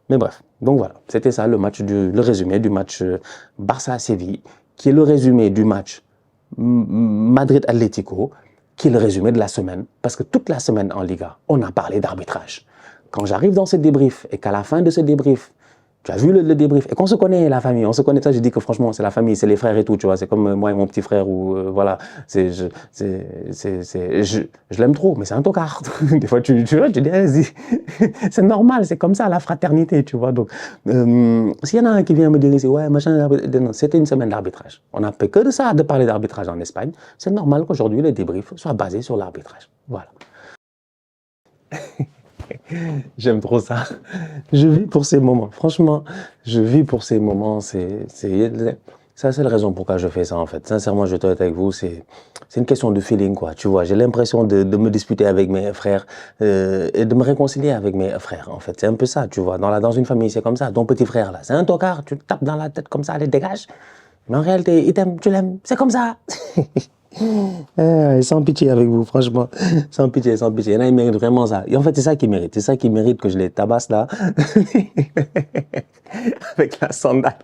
Mais bref, donc voilà, c'était ça le résumé du match Barça-Séville, qui est le résumé du match Madrid-Atlético, qui est le résumé de la semaine, parce que toute la semaine en Liga, on a parlé d'arbitrage. Quand j'arrive dans ce débrief et qu'à la fin de ce débrief, tu as vu le débrief, et qu'on se connaît, la famille, on se connaît, ça, je dis que franchement, c'est la famille, c'est les frères et tout, tu vois, c'est comme moi et mon petit frère, ou voilà, je l'aime trop, mais c'est un tocard. Des fois, tu vois, tu dis, c'est normal, c'est comme ça, la fraternité, tu vois. Donc, s'il y en a un qui vient me dire ici, ouais, machin, c'était une semaine d'arbitrage. On n'a fait que de ça, de parler d'arbitrage en Espagne. C'est normal qu'aujourd'hui, les débriefs soient basés sur l'arbitrage. Voilà. J'aime trop ça. Je vis pour ces moments. Franchement, je vis pour ces moments. C'est la seule raison pourquoi je fais ça, en fait. Sincèrement, je dois être avec vous. C'est une question de feeling, quoi. Tu vois, j'ai l'impression de me disputer avec mes frères et de me réconcilier avec mes frères, en fait. C'est un peu ça, tu vois. Dans une famille, c'est comme ça. Ton petit frère, là, c'est un tocard. Tu te tapes dans la tête comme ça, allez, dégage. Mais en réalité, il t'aime, tu l'aimes. C'est comme ça. Sans pitié avec vous, franchement. Sans pitié, sans pitié. Il y en a, ils méritent vraiment ça. Et en fait, c'est ça qu'ils méritent. C'est ça qu'ils méritent que je les tabasse là. Avec la sandale.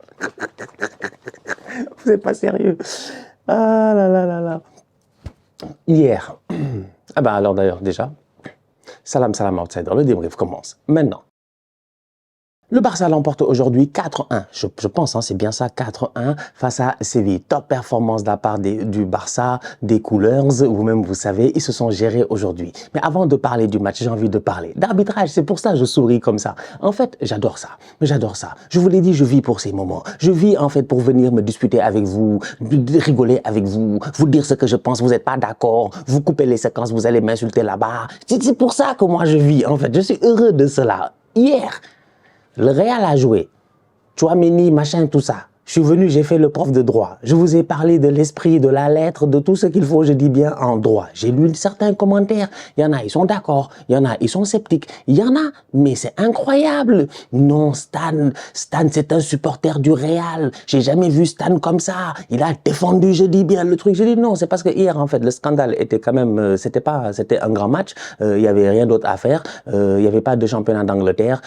Vous n'êtes pas sérieux. Ah là là là là. Hier. Ah ben alors d'ailleurs, déjà. Salam, salam outsider. Le débrief commence maintenant. Le Barça l'emporte aujourd'hui 4-1, je pense, hein, c'est bien ça, 4-1 face à Séville. Top performance de la part du Barça, des Coolers, vous-même vous savez, ils se sont gérés aujourd'hui. Mais avant de parler du match, j'ai envie de parler d'arbitrage, c'est pour ça que je souris comme ça. En fait, j'adore ça, j'adore ça. Je vous l'ai dit, je vis pour ces moments. Je vis en fait pour venir me disputer avec vous, rigoler avec vous, vous dire ce que je pense, vous n'êtes pas d'accord, vous coupez les séquences, vous allez m'insulter là-bas. C'est pour ça que moi je vis, en fait, je suis heureux de cela. Hier, le Real a joué. Chouameni, machin, tout ça. Je suis venu, j'ai fait le prof de droit. Je vous ai parlé de l'esprit, de la lettre, de tout ce qu'il faut, je dis bien, en droit. J'ai lu certains commentaires. Il y en a, ils sont d'accord. Il y en a, ils sont sceptiques. Il y en a, mais c'est incroyable. Non, Stan, c'est un supporter du Real. J'ai jamais vu Stan comme ça. Il a défendu, je dis bien, le truc. Je dis non, c'est parce que hier, en fait, le scandale était quand même, c'était un grand match. Il y avait rien d'autre à faire. Il y avait pas de championnat d'Angleterre.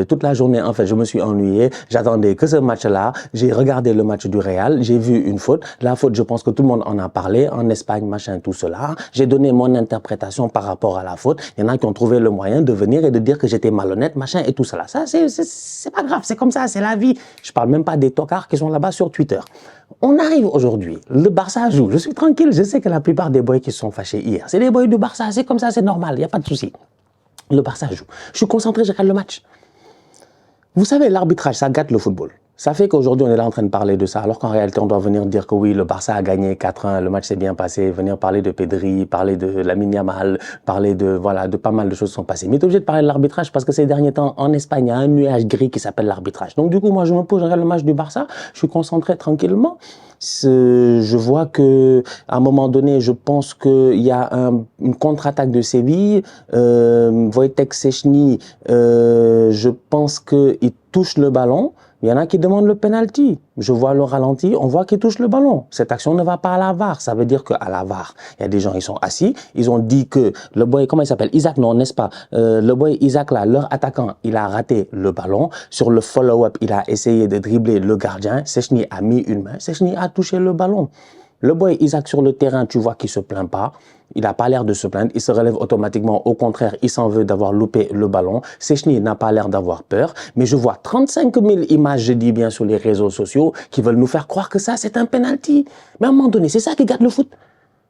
Toute la journée, en fait, je me suis ennuyé. J'attendais que ce match-là. J'ai regardé le match du Real, j'ai vu une faute. La faute, je pense que tout le monde en a parlé, en Espagne, machin, tout cela. J'ai donné mon interprétation par rapport à la faute. Il y en a qui ont trouvé le moyen de venir et de dire que j'étais malhonnête, machin, et tout cela. Ça, c'est pas grave, c'est comme ça, c'est la vie. Je parle même pas des tocards qui sont là-bas sur Twitter. On arrive aujourd'hui, le Barça joue, je suis tranquille, je sais que la plupart des boys qui se sont fâchés hier, c'est les boys du Barça, c'est comme ça, c'est normal, il n'y a pas de souci. Le Barça joue. Je suis concentré, je regarde le match. Vous savez, l'arbitrage, ça gâte le football. Ça fait qu'aujourd'hui, on est là en train de parler de ça, alors qu'en réalité, on doit venir dire que oui, le Barça a gagné 4-1, le match s'est bien passé, venir parler de Pedri, parler de Lamine Yamal, parler de, voilà, de pas mal de choses qui sont passées. Mais tu es obligé de parler de l'arbitrage parce que ces derniers temps, en Espagne, il y a un nuage gris qui s'appelle l'arbitrage. Donc, du coup, moi, je me pose, je regarde le match du Barça, je suis concentré tranquillement. Je vois que, à un moment donné, je pense qu'il y a une contre-attaque de Séville. Wojtek Szczęsny, je pense qu'il touche le ballon. Il y en a qui demandent le penalty. Je vois le ralenti, on voit qu'il touche le ballon. Cette action ne va pas à la VAR. Ça veut dire qu'à la VAR, il y a des gens, ils sont assis. Ils ont dit que le boy, comment il s'appelle? Isaac, non, n'est-ce pas? Le boy Isaac, là, leur attaquant, il a raté le ballon. Sur le follow-up, il a essayé de dribbler le gardien. Szczęsny a mis une main. Szczęsny a touché le ballon. Le boy Isaac sur le terrain, tu vois qu'il se plaint pas. Il n'a pas l'air de se plaindre, il se relève automatiquement. Au contraire, il s'en veut d'avoir loupé le ballon. Szczęsny n'a pas l'air d'avoir peur. Mais je vois 35 000 images, je dis bien, sur les réseaux sociaux qui veulent nous faire croire que ça, c'est un penalty. Mais à un moment donné, c'est ça qui gâte le foot.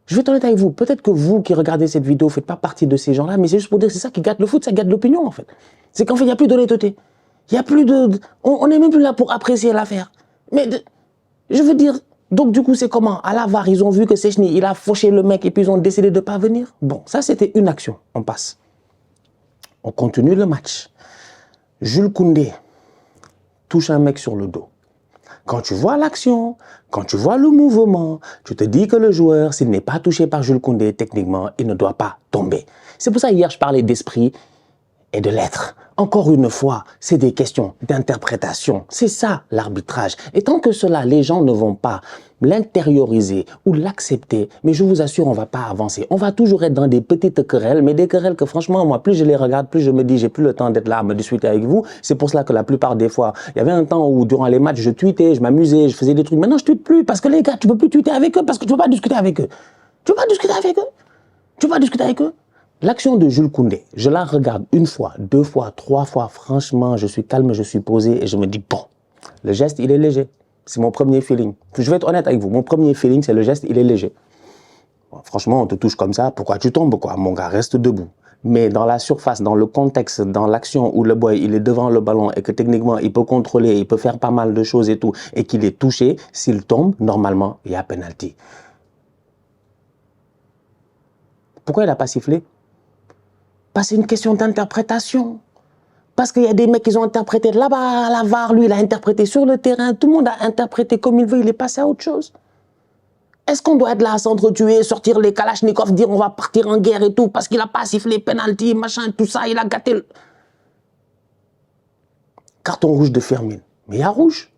Je vais être honnête avec vous. Peut-être que vous qui regardez cette vidéo ne faites pas partie de ces gens-là, mais c'est juste pour dire que c'est ça qui gâte le foot, ça gâte l'opinion en fait. C'est qu'en fait, il n'y a plus d'honnêteté. Il n'y a plus de... On n'est même plus là pour apprécier l'affaire. Mais je veux dire... Donc, du coup, c'est comment? À la VAR, ils ont vu que Szczęsny, il a fauché le mec et puis ils ont décidé de ne pas venir. Bon, ça, c'était une action. On passe. On continue le match. Jules Koundé touche un mec sur le dos. Quand tu vois l'action, quand tu vois le mouvement, tu te dis que le joueur, s'il n'est pas touché par Jules Koundé, techniquement, il ne doit pas tomber. C'est pour ça, hier, je parlais d'esprit. et de l'être. Encore une fois, c'est des questions d'interprétation. C'est ça l'arbitrage. Et tant que cela, les gens ne vont pas l'intérioriser ou l'accepter, mais je vous assure, on ne va pas avancer. On va toujours être dans des petites querelles, mais des querelles que franchement, moi, plus je les regarde, plus je me dis, j'ai plus le temps d'être là à me discuter avec vous. C'est pour cela que la plupart des fois, il y avait un temps où durant les matchs, je tweetais, je m'amusais, je faisais des trucs. Maintenant, je tweete plus parce que les gars, tu peux plus tweeter avec eux parce que tu ne peux pas discuter avec eux. Tu ne peux pas discuter avec eux. Tu ne peux pas discuter avec eux. L'action de Jules Koundé, je la regarde une fois, deux fois, trois fois. Franchement, je suis calme, je suis posé et je me dis, bon, le geste, il est léger. C'est mon premier feeling. Je vais être honnête avec vous. Mon premier feeling, c'est le geste, il est léger. Bon, franchement, on te touche comme ça, pourquoi tu tombes, quoi? Mon gars, reste debout. Mais dans la surface, dans le contexte, dans l'action où le boy, il est devant le ballon et que techniquement, il peut contrôler, il peut faire pas mal de choses et tout, et qu'il est touché, s'il tombe, normalement, il y a penalty. Pourquoi il n'a pas sifflé? Parce que c'est une question d'interprétation. Parce qu'il y a des mecs qui ont interprété là-bas, à la VAR, lui, il a interprété sur le terrain. Tout le monde a interprété comme il veut, il est passé à autre chose. Est-ce qu'on doit être là à s'entretuer, sortir les kalachnikovs, dire on va partir en guerre et tout, parce qu'il n'a pas sifflé penalty, machin, tout ça, il a gâté le... Carton rouge de Firmine. Mais il y a rouge.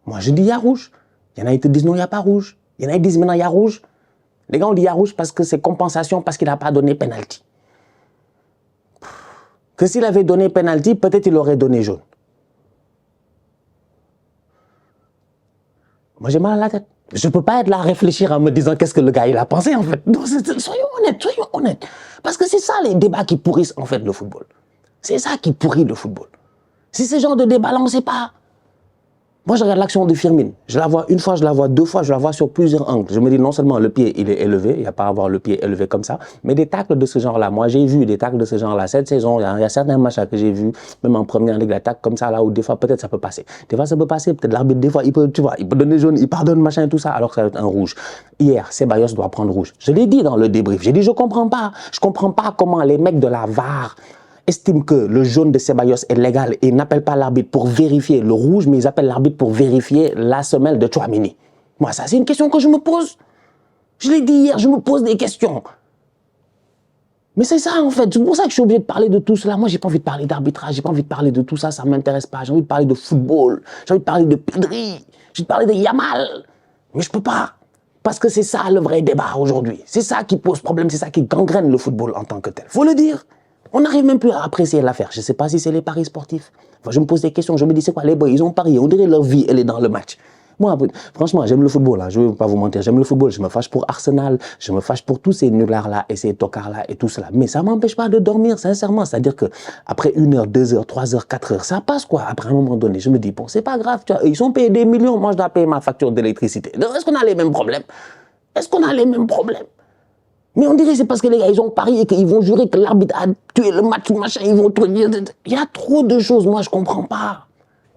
Moi, je dis il y a rouge. Il y en a qui te disent non, il n'y a pas rouge. Il y en a qui disent maintenant il y a rouge. Les gars, on dit il y a rouge parce que c'est compensation, parce qu'il n'a pas donné penalty. Que s'il avait donné penalty, peut-être il aurait donné jaune. Moi, j'ai mal à la tête. Je ne peux pas être là à réfléchir en me disant qu'est-ce que le gars il a pensé en fait. Non, soyons honnêtes. Parce que c'est ça les débats qui pourrissent en fait le football. C'est ça qui pourrit le football. Si ce genre de débat là, on ne sait pas. Moi, je regarde l'action de Firmine. Je la vois une fois, je la vois deux fois, je la vois sur plusieurs angles. Je me dis non seulement le pied, il est élevé, il n'y a pas à avoir le pied élevé comme ça, mais des tacles de ce genre-là. Moi, j'ai vu des tacles de ce genre-là cette saison. Il y a certains matchs que j'ai vus, même en première ligue, l'attaque comme ça, là où des fois, peut-être ça peut passer. Des fois, ça peut passer. Peut-être l'arbitre, des fois, il peut, tu vois, il peut donner jaune, il pardonne, machin et tout ça, alors que ça va être un rouge. Hier, Ceballos doit prendre rouge. Je l'ai dit dans le débrief. J'ai dit, je comprends pas. Je comprends pas comment les mecs de la VAR estiment que le jaune de Ceballos est légal et n'appellent pas l'arbitre pour vérifier le rouge, mais ils appellent l'arbitre pour vérifier la semelle de Tchouaméni. Moi, ça, c'est une question que je me pose. Je l'ai dit hier, je me pose des questions. Mais c'est ça, en fait. C'est pour ça que je suis obligé de parler de tout cela. Moi, j'ai pas envie de parler d'arbitrage, j'ai pas envie de parler de tout ça, ça m'intéresse pas. J'ai envie de parler de football, j'ai envie de parler de Pedri, j'ai envie de parler de Yamal. Mais je peux pas. Parce que c'est ça le vrai débat aujourd'hui. C'est ça qui pose problème, c'est ça qui gangrène le football en tant que tel. Faut le dire. On n'arrive même plus à apprécier l'affaire. Je ne sais pas si c'est les paris sportifs. Enfin, je me pose des questions. Je me dis, c'est quoi les boys? Ils ont parié. On dirait leur vie, elle est dans le match. Moi, franchement, j'aime le football. Hein. Je ne vais pas vous mentir. J'aime le football. Je me fâche pour Arsenal. Je me fâche pour tous ces nullards-là et ces tocards-là et tout cela. Mais ça ne m'empêche pas de dormir, sincèrement. C'est-à-dire qu'après 1 heure, 2 heures, 3 heures, 4 heures, ça passe quoi. Après un moment donné, je me dis, bon, c'est pas grave. Tu vois, ils sont payés des millions. Moi, je dois payer ma facture d'électricité. Est-ce qu'on a les mêmes problèmes? Est-ce qu'on a les mêmes problèmes? Mais on dirait que c'est parce que les gars, ils ont parié et qu'ils vont jurer que l'arbitre a tué le match, machin, ils vont tout dire. Il y a trop de choses, moi, je comprends pas.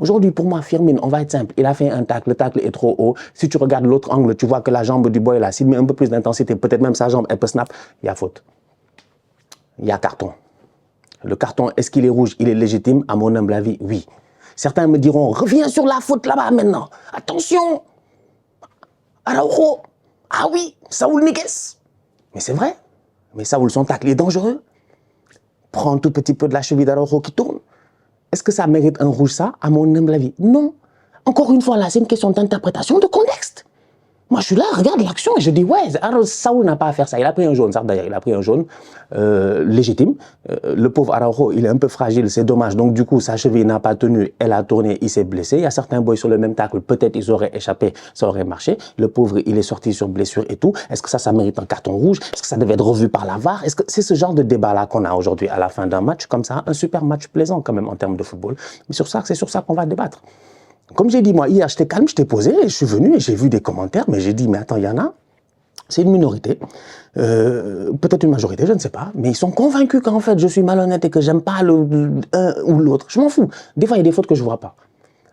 Aujourd'hui, pour moi, Firmine, on va être simple. Il a fait un tacle, le tacle est trop haut. Si tu regardes l'autre angle, tu vois que la jambe du boy, là, s'il met un peu plus d'intensité, peut-être même sa jambe, elle peut snap, il y a faute. Il y a carton. Le carton, est-ce qu'il est rouge? Il est légitime? À mon humble avis, oui. Certains me diront, reviens sur la faute là-bas maintenant. Attention. Araujo. Ah oui, Saúl Ñíguez. Mais c'est vrai. Mais Saúl, son tacle est dangereux. Prends un tout petit peu de la cheville d'Araujo qui tourne. Est-ce que ça mérite un rouge, ça? À mon humble avis, non. Encore une fois, là, c'est une question d'interprétation, de contexte. Moi, je suis là, regarde l'action et je dis, ouais, alors Saúl n'a pas à faire ça. Il a pris un jaune, ça d'ailleurs, il a pris un jaune légitime. Le pauvre Araujo, il est un peu fragile, c'est dommage. Donc, du coup, sa cheville n'a pas tenu, elle a tourné, il s'est blessé. Il y a certains boys sur le même tacle, peut-être ils auraient échappé, ça aurait marché. Le pauvre, il est sorti sur blessure et tout. Est-ce que ça mérite un carton rouge? Est-ce que ça devait être revu par la VAR? Est-ce que c'est ce genre de débat-là qu'on a aujourd'hui à la fin d'un match comme ça? Un super match plaisant quand même en termes de football. Mais c'est sur ça qu'on va débattre. Comme j'ai dit, moi, hier, j'étais calme, j'étais posé, et je suis venu et j'ai vu des commentaires, mais j'ai dit, mais attends, il y en a, c'est une minorité, peut-être une majorité, je ne sais pas, mais ils sont convaincus qu'en fait, je suis malhonnête et que j'aime pas l'un ou l'autre. Je m'en fous. Des fois, il y a des fautes que je vois pas.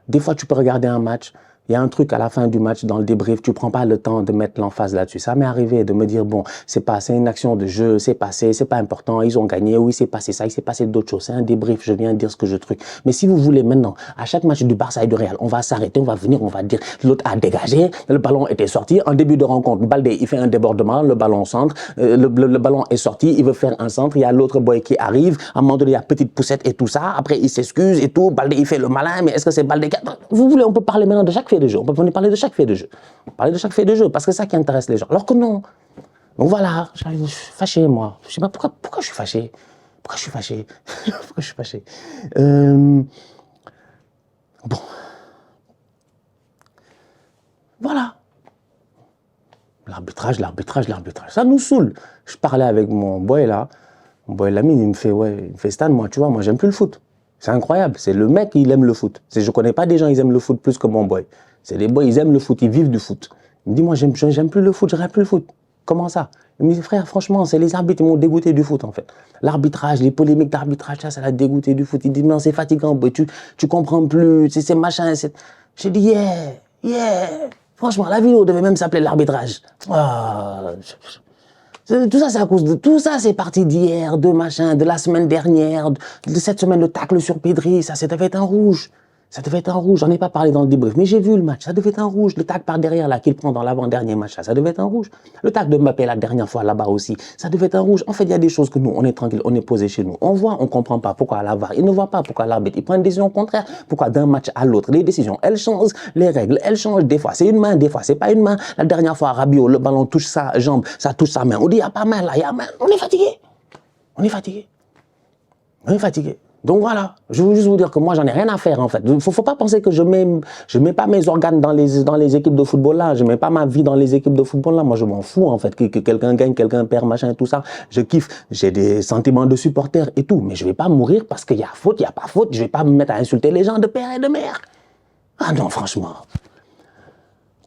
Des fois, tu peux regarder un match, Il y a un truc à la fin du match, dans le débrief, tu prends pas le temps de mettre l'emphase là-dessus. Ça m'est arrivé de me dire, bon, c'est une action de jeu, c'est passé, c'est pas important, ils ont gagné, oui, c'est passé ça, il s'est passé d'autres choses. C'est un débrief, je viens de dire ce que je truc. Mais si vous voulez maintenant, à chaque match du Barça et du Real, on va s'arrêter, on va venir, on va dire, l'autre a dégagé, le ballon était sorti. En début de rencontre, Baldé, il fait un débordement, le ballon centre, le ballon est sorti, il veut faire un centre, il y a l'autre boy qui arrive, à un moment donné, il y a petite poussette et tout ça, après il s'excuse et tout, Baldé, il fait le malin, mais est-ce que c'est Baldé qui... Vous voulez, on peut parler maintenant de chaque fait de jeu, on peut venir parler de chaque fait de jeu. Parler de chaque fait de jeu, parce que c'est ça qui intéresse les gens. Alors que non. Donc voilà, je suis fâché, moi. Je sais pas pourquoi je suis fâché. Pourquoi je suis fâché? Pourquoi je suis fâché? Bon. Voilà. L'arbitrage. Ça nous saoule. Je parlais avec mon boy là. Mon boy Lamine, il me fait Stan, moi, tu vois, moi, j'aime plus le foot. C'est incroyable. C'est le mec, il aime le foot. Je connais pas des gens, ils aiment le foot plus que mon boy. C'est les boys, ils aiment le foot, ils vivent du foot. Il me dit, moi, j'aime plus le foot, j'aime plus le foot. Comment ça? Il me dit, frère, franchement, c'est les arbitres qui m'ont dégoûté du foot, en fait. L'arbitrage, les polémiques d'arbitrage, ça l'a dégoûté du foot. Il dit, non, c'est fatigant, boy, tu comprends plus, c'est machin. J'ai dit, yeah. Franchement, la vidéo devait même s'appeler l'arbitrage. Tout ça, c'est à cause de tout ça, c'est parti d'hier, de machin, de la semaine dernière, de cette semaine de tacle sur Pedri, ça devait être un rouge. Ça devait être un rouge, j'en ai pas parlé dans le débrief, mais j'ai vu le match, ça devait être un rouge. Le tacle par derrière, là, qu'il prend dans l'avant-dernier match, ça devait être un rouge. Le tacle de Mbappé, la dernière fois, là-bas aussi, ça devait être un rouge. En fait, il y a des choses que nous, on est tranquille, on est posé chez nous. On voit, on comprend pas pourquoi la VAR, il ne voit pas pourquoi l'arbitre, il prend une décision contraire, pourquoi d'un match à l'autre, les décisions, elles changent, les règles, elles changent. Des fois, c'est une main, des fois, c'est pas une main. La dernière fois, Rabiot, le ballon touche sa jambe, ça touche sa main. On dit, il n'y a pas main là, il y a main. On est fatigué. On est fatigué. On est fatigué. Donc voilà, je veux juste vous dire que moi, j'en ai rien à faire, en fait. Il ne faut pas penser que je mets pas mes organes dans les équipes de football là, je mets pas ma vie dans les équipes de football là. Moi, je m'en fous, en fait, que quelqu'un gagne, quelqu'un perd, machin, tout ça. Je kiffe, j'ai des sentiments de supporter et tout, mais je vais pas mourir parce qu'il y a faute, il n'y a pas faute. Je vais pas me mettre à insulter les gens de père et de mère. Ah non, franchement.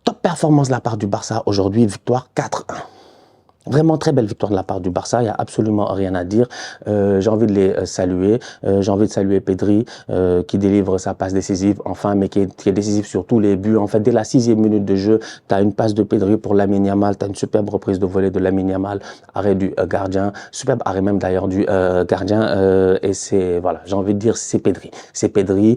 Top performance de la part du Barça aujourd'hui, victoire 4-1. Vraiment très belle victoire de la part du Barça, il n'y a absolument rien à dire. J'ai envie de les saluer. J'ai envie de saluer Pedri qui délivre sa passe décisive, enfin, mais qui est décisive sur tous les buts. En fait, dès la 6e minute de jeu, tu as une passe de Pedri pour Lamine Yamal, tu as une superbe reprise de volée de Lamine Yamal, arrêt du gardien, superbe arrêt même d'ailleurs du gardien. Et c'est, voilà, j'ai envie de dire, c'est Pedri. C'est Pedri,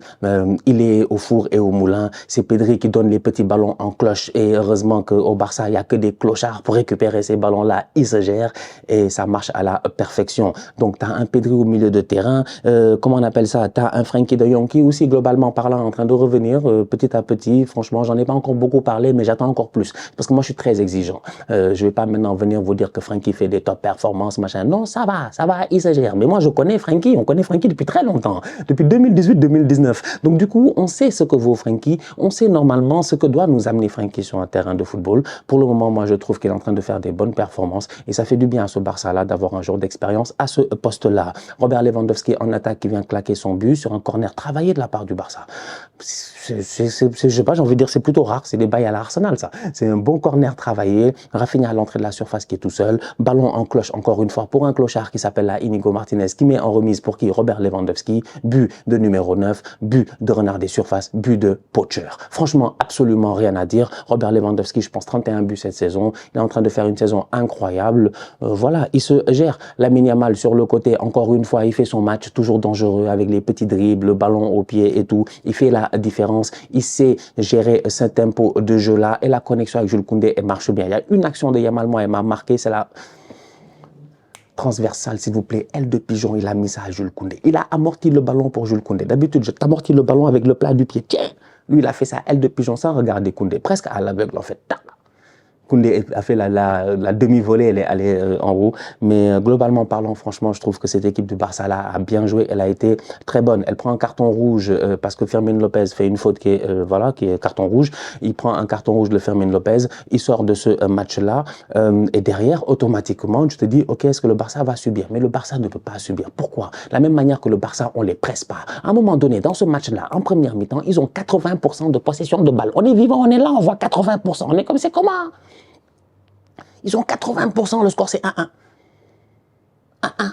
il est au four et au moulin. C'est Pedri qui donne les petits ballons en cloche. Et heureusement qu'au Barça, il n'y a que des clochards pour récupérer ces ballons-là. Il se gère et ça marche à la perfection. Donc, tu as un Pedri au milieu de terrain. Comment on appelle ça? Tu as un Frenkie de Jong qui aussi, globalement parlant, en train de revenir petit à petit. Franchement, j'en ai pas encore beaucoup parlé, mais j'attends encore plus. Parce que moi, je suis très exigeant. Je vais pas maintenant venir vous dire que Frenkie fait des top performances, machin. Non, ça va, il se gère. Mais moi, je connais Frenkie. On connaît Frenkie depuis très longtemps. Depuis 2018-2019. Donc, du coup, on sait ce que vaut Frenkie. On sait normalement ce que doit nous amener Frenkie sur un terrain de football. Pour le moment, moi, je trouve qu'il est en train de faire des bonnes performances. Et ça fait du bien à ce Barça-là d'avoir un jour d'expérience à ce poste-là. Robert Lewandowski en attaque qui vient claquer son but sur un corner travaillé de la part du Barça. Je sais pas, j'ai envie de dire c'est plutôt rare, c'est des bails à l'Arsenal ça. C'est un bon corner travaillé, Rafinha à l'entrée de la surface qui est tout seul, ballon en cloche encore une fois pour un clochard qui s'appelle là Inigo Martinez qui met en remise pour qui Robert Lewandowski, but de numéro 9, but de renard des surfaces, but de poacher. Franchement, absolument rien à dire. Robert Lewandowski, je pense 31 buts cette saison, il est en train de faire une saison incroyable. Voilà, il se gère. Lamine Yamal sur le côté, encore une fois, il fait son match toujours dangereux avec les petits dribbles, le ballon au pied et tout. Il fait la différence. Il sait gérer ce tempo de jeu-là et la connexion avec Jules Koundé elle marche bien. Il y a une action de Yamal, moi, elle m'a marqué, c'est la transversale, s'il vous plaît. Aile de pigeon, il a mis ça à Jules Koundé. Il a amorti le ballon pour Jules Koundé. D'habitude, je t'amortis le ballon avec le plat du pied. Tiens, lui, il a fait ça, aile de pigeon sans regarder Koundé. Presque à l'aveugle, en fait. Tac. Koundé a fait la demi-volée, elle est allée en haut. Mais globalement parlant, franchement, je trouve que cette équipe du Barça-là a bien joué. Elle a été très bonne. Elle prend un carton rouge parce que Fermin Lopez fait une faute qui est carton rouge. Il prend un carton rouge de Fermin Lopez. Il sort de ce match-là. Et derrière, automatiquement, je te dis, OK, est-ce que le Barça va subir? Mais le Barça ne peut pas subir. Pourquoi? De la même manière que le Barça, on les presse pas. À un moment donné, dans ce match-là, en première mi-temps, ils ont 80% de possession de balle. On est vivant, on est là, on voit 80%. On est comme c'est comment? Ils ont 80%, le score c'est 1-1. 1-1.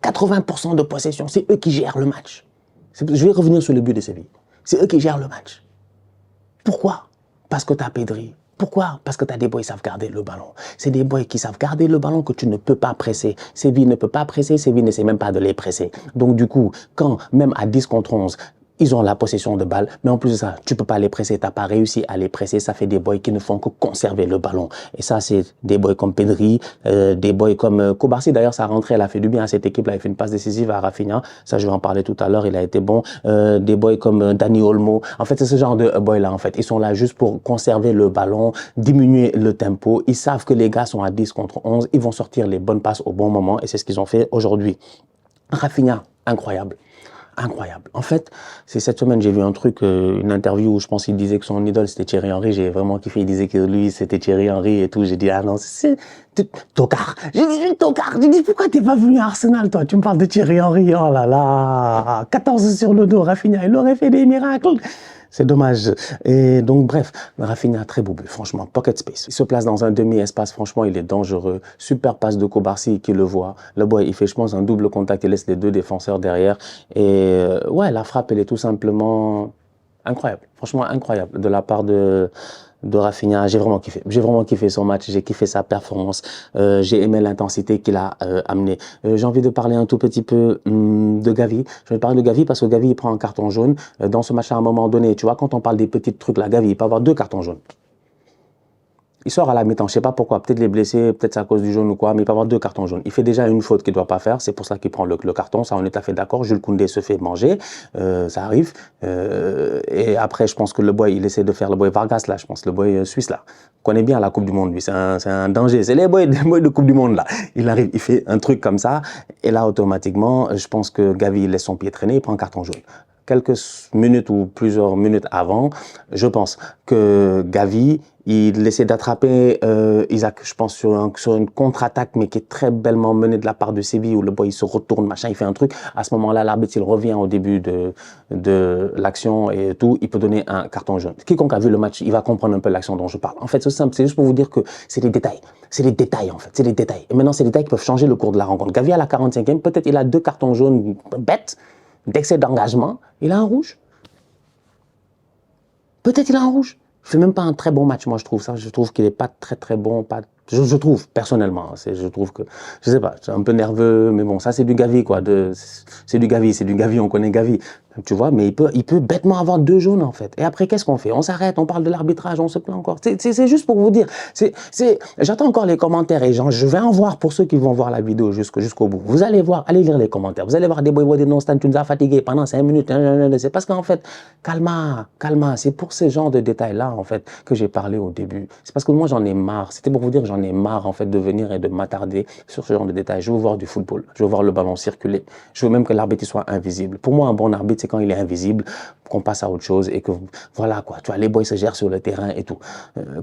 80% de possession, c'est eux qui gèrent le match. Je vais revenir sur le but de Séville. C'est eux qui gèrent le match. Pourquoi? Parce que tu as Pedri. Pourquoi? Parce que tu as des boys qui savent garder le ballon. C'est des boys qui savent garder le ballon que tu ne peux pas presser. Séville ne peut pas presser, Séville ne sait même pas de les presser. Donc du coup, quand même à 10 contre 11, ils ont la possession de balle, mais en plus de ça, tu peux pas les presser, t'as pas réussi à les presser, ça fait des boys qui ne font que conserver le ballon. Et ça, c'est des boys comme Pedri, des boys comme Kobarsi, d'ailleurs, sa rentrée, elle a fait du bien à cette équipe-là, il a fait une passe décisive à Rafinha, ça je vais en parler tout à l'heure, il a été bon. Des boys comme Dani Olmo, en fait, c'est ce genre de boys-là, en fait, ils sont là juste pour conserver le ballon, diminuer le tempo, ils savent que les gars sont à 10 contre 11, ils vont sortir les bonnes passes au bon moment, et c'est ce qu'ils ont fait aujourd'hui. Rafinha, incroyable. Incroyable. En fait, c'est cette semaine, j'ai vu un truc, une interview où je pense qu'il disait que son idole c'était Thierry Henry. J'ai vraiment kiffé. Il disait que lui c'était Thierry Henry et tout. J'ai dit, ah non, c'est tocard. J'ai dit, tocard. J'ai dit, pourquoi t'es pas venu à Arsenal, toi? Tu me parles de Thierry Henry. Oh là là. 14 sur le dos, Rafinha. Il aurait fait des miracles. C'est dommage. Et donc, bref, Rafinha, très beau but, franchement, pocket space. Il se place dans un demi-espace, franchement, il est dangereux. Super passe de Kobarsi qui le voit. Le boy, il fait, je pense, un double contact, il laisse les deux défenseurs derrière. Et ouais, la frappe, elle est tout simplement incroyable. Franchement, incroyable de la part de Rafinha. J'ai vraiment kiffé. J'ai vraiment kiffé son match, j'ai kiffé sa performance. J'ai aimé l'intensité qu'il a amené. J'ai envie de parler un tout petit peu de Gavi. Je vais parler de Gavi parce que Gavi, il prend un carton jaune. Dans ce match, à un moment donné, tu vois, quand on parle des petits trucs là, Gavi, il peut avoir 2 cartons jaunes. Il sort à la mi-temps, je sais pas pourquoi, peut-être les blessés, peut-être c'est à cause du jaune ou quoi, mais il peut avoir 2 cartons jaunes. Il fait déjà une faute qu'il doit pas faire, c'est pour ça qu'il prend le carton, ça on est tout à fait d'accord. Jules Koundé se fait manger, ça arrive. Et après, je pense que le boy, il essaie de faire le boy Vargas là, je pense, le boy suisse là. Connaît bien la Coupe du Monde, lui, c'est un danger. C'est les boys de Coupe du Monde là. Il arrive, il fait un truc comme ça, et là automatiquement, je pense que Gavi laisse son pied traîner, il prend un carton jaune. Quelques minutes ou plusieurs minutes avant, je pense que Gavi, il essaie d'attraper Isaac, je pense, sur une contre-attaque, mais qui est très bellement menée de la part de Séville, où le boy il se retourne, machin, il fait un truc. À ce moment-là, l'arbitre, il revient au début de l'action et tout, il peut donner un carton jaune. Quiconque a vu le match, il va comprendre un peu l'action dont je parle. En fait, c'est simple, c'est juste pour vous dire que c'est des détails. C'est des détails, en fait, c'est des détails. Et maintenant, c'est des détails qui peuvent changer le cours de la rencontre. Gavi, à la 45e, peut-être il a 2 cartons jaunes bêtes, d'excès d'engagement, il a un rouge. Peut-être il a un rouge. Il fait même pas un très bon match, moi je trouve ça. Je trouve qu'il est pas très bon. Je trouve personnellement. Je trouve que, je sais pas, c'est un peu nerveux, mais bon, ça c'est du Gavi quoi. C'est du Gavi. On connaît Gavi. Tu vois, mais il peut bêtement avoir 2 jaunes en fait. Et après, qu'est-ce qu'on fait? On s'arrête, on parle de l'arbitrage, on se plaint encore. C'est juste pour vous dire. J'attends encore les commentaires et je vais en voir pour ceux qui vont voir la vidéo jusqu'au bout. Vous allez voir, allez lire les commentaires. Vous allez voir des boys, des non, Stan, tu nous as fatigués pendant 5 minutes. C'est parce qu'en fait, calma. C'est pour ce genre de détails-là en fait que j'ai parlé au début. C'est parce que moi j'en ai marre. C'était pour vous dire que j'en ai marre en fait de venir et de m'attarder sur ce genre de détails. Je veux voir du football. Je veux voir le ballon circuler. Je veux même que l'arbitre soit invisible. Pour moi, un bon arbitre, c'est quand il est invisible, qu'on passe à autre chose et que, voilà quoi, tu vois, les boys se gèrent sur le terrain et tout.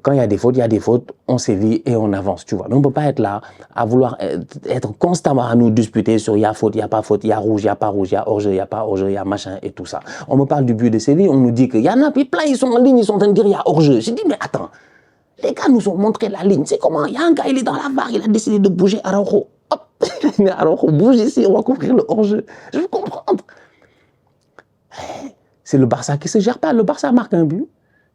Quand il y a des fautes, on sévit et on avance, tu vois. Mais on peut pas être là à vouloir être constamment à nous disputer sur il y a faute, il y a pas faute, il y a rouge, il y a pas rouge, il y a hors-jeu, il y a pas hors-jeu, il y a machin et tout ça. On me parle du but de Séville, on nous dit qu'il y en a plein, ils sont en ligne, ils sont en train de dire il y a hors-jeu. J'ai dit, mais attends, les gars nous ont montré la ligne, c'est comment? Il y a un gars, il est dans la barre, il a décidé de bouger, Araujo. Hop, mais Araujo bouge ici, on va couvrir le hors-jeu. Je veux comprendre. C'est le Barça qui ne se gère pas. Le Barça marque un but.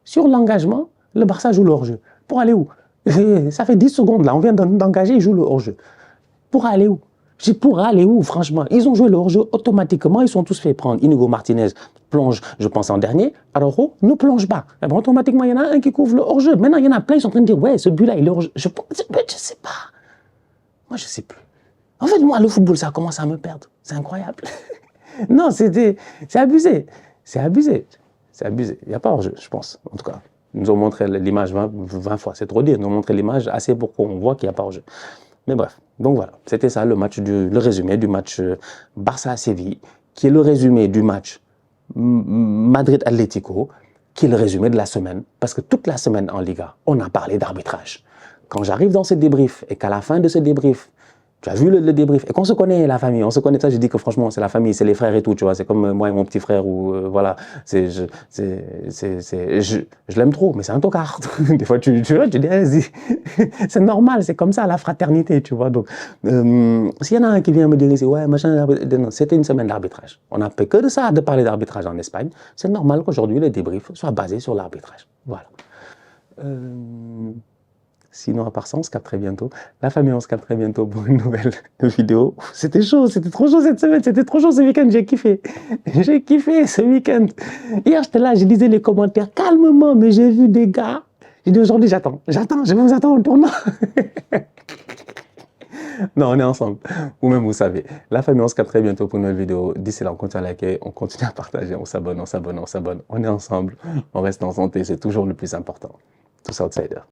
Sur l'engagement, le Barça joue le hors-jeu. Pour aller où? Ça fait 10 secondes là, on vient d'engager, ils jouent le hors-jeu. Pour aller où? J'ai pour aller où, franchement? Ils ont joué le hors-jeu automatiquement, ils sont tous fait prendre. Inigo Martinez plonge, je pense, en dernier. Araujo ne plonge pas. Et bien, automatiquement, il y en a un qui couvre le hors-jeu. Maintenant, il y en a plein, ils sont en train de dire, ouais, ce but-là, il est hors-jeu. Je sais pas. Moi, je sais plus. En fait, moi, le football, ça commence à me perdre. C'est incroyable. Non, c'est abusé. C'est abusé. C'est abusé. Il n'y a pas hors-jeu, je pense, en tout cas. Ils nous ont montré l'image 20 fois, c'est trop dire. Ils nous ont montré l'image assez pour qu'on voit qu'il n'y a pas hors-jeu. Mais bref, donc voilà, c'était ça le résumé du match Barça-Séville, qui est le résumé du match Madrid-Atlético, qui est le résumé de la semaine. Parce que toute la semaine en Liga, on a parlé d'arbitrage. Quand j'arrive dans ce débrief et qu'à la fin de ce débrief, tu as vu le débrief et qu'on se connaît la famille, on se connaît ça, je dis que franchement c'est la famille, c'est les frères et tout, tu vois, c'est comme moi et mon petit frère ou voilà, je l'aime trop, mais c'est un tocard. Des fois tu dis c'est normal, c'est comme ça la fraternité, tu vois. Donc s'il y en a un qui vient me dire ici ouais machin, c'était une semaine d'arbitrage. On n'a fait que de ça, de parler d'arbitrage en Espagne. C'est normal qu'aujourd'hui le débrief soit basé sur l'arbitrage. Voilà. Sinon, à part ça, on se capte très bientôt. La famille, on se capte très bientôt pour une nouvelle vidéo. C'était chaud, c'était trop chaud cette semaine, c'était trop chaud ce week-end, j'ai kiffé. J'ai kiffé ce week-end. Hier, j'étais là, je lisais les commentaires calmement, mais j'ai vu des gars. J'ai dit aujourd'hui, j'attends, je vais vous attendre au tournant. Non, on est ensemble. Vous-même, vous savez. La famille, on se capte très bientôt pour une nouvelle vidéo. D'ici là, on continue à liker, on continue à partager, on s'abonne, on s'abonne, on s'abonne. On est ensemble, on reste en santé, c'est toujours le plus important. Tous outsiders.